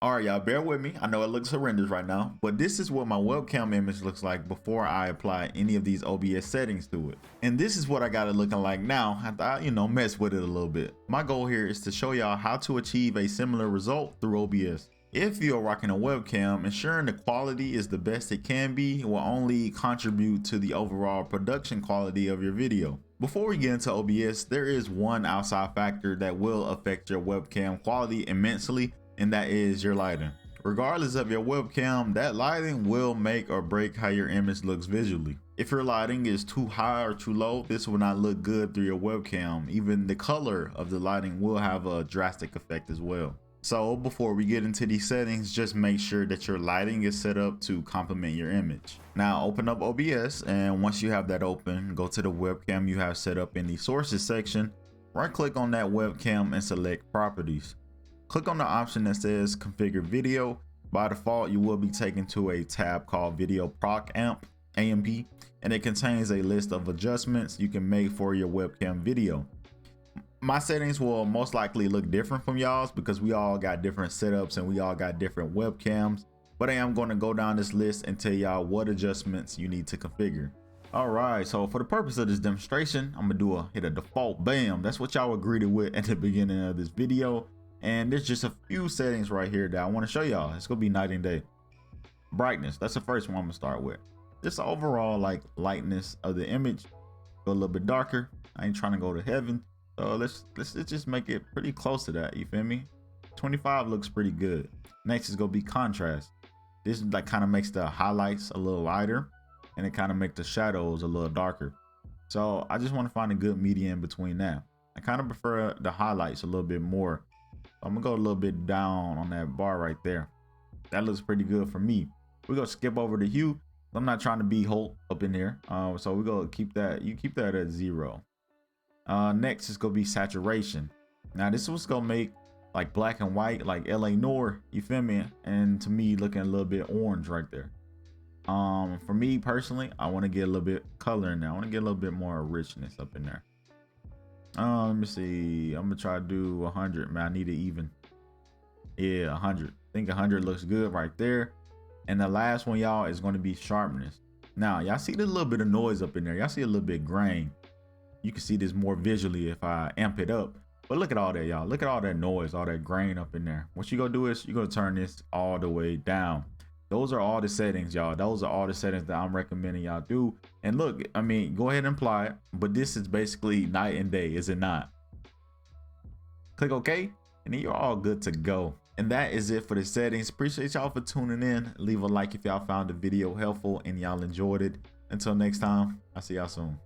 All right, y'all, bear with me. I know it looks horrendous right now, but this is what my webcam image looks like before I apply any of these OBS settings to it. And this is what I got it looking like now after I, mess with it a little bit. My goal here is to show y'all how to achieve a similar result through OBS. If you're rocking a webcam, ensuring the quality is the best it can be will only contribute to the overall production quality of your video. Before we get into OBS, there is one outside factor that will affect your webcam quality immensely, and that is your lighting. Regardless of your webcam, that lighting will make or break how your image looks visually. If your lighting is too high or too low, this will not look good through your webcam. Even the color of the lighting will have a drastic effect as well. So before we get into these settings, just make sure that your lighting is set up to complement your image. Now open up OBS, and once you have that open, go to the webcam you have set up in the sources section, right click on that webcam and select properties. Click on the option that says configure video. By default, you will be taken to a tab called video proc amp, AMP, and it contains a list of adjustments you can make for your webcam video. My settings will most likely look different from y'all's because we all got different setups and we all got different webcams, but I am going to go down this list and tell y'all what adjustments you need to configure. All right, so for the purpose of this demonstration, I'm gonna hit a default, bam. That's what y'all were greeted with at the beginning of this video. And there's just a few settings right here that I want to show y'all. It's gonna be night and day. Brightness, that's the first one I'm gonna start with. Just overall like lightness of the image, go a little bit darker. I ain't trying to go to heaven, so let's just make it pretty close to that. You feel me? 25 looks pretty good. Next is gonna be contrast. This like kind of makes the highlights a little lighter, and it kind of makes the shadows a little darker. So I just want to find a good median between that. I kind of prefer the highlights a little bit more. I'm gonna go a little bit down on that bar right there. That looks pretty good for me. We're gonna skip over the hue. I'm not trying to be Hulk up in here. So we're gonna keep that, you keep that at 0. Next is gonna be saturation. Now this was gonna make like black and white, like LA Noir, you feel me? And to me, looking a little bit orange right there. For me personally, I want to get a little bit color in there. I want to get a little bit more richness up in there. Let me see. I'm gonna try to do 100. Man, I need it even. Yeah, 100. I think 100 looks good right there. And the last one, y'all, is going to be sharpness. Now, y'all see there's a little bit of noise up in there. Y'all see a little bit grain. You can see this more visually if I amp it up. But look at all that, y'all. Look at all that noise, all that grain up in there. What you gonna do is you're gonna turn this all the way down. Those are all the settings, y'all. Those are all the settings that I'm recommending y'all do. And look, I mean, go ahead and apply it, but this is basically night and day, is it not? Click OK, and then you're all good to go. And that is it for the settings. Appreciate y'all for tuning in. Leave a like if y'all found the video helpful and y'all enjoyed it. Until next time, I'll see y'all soon.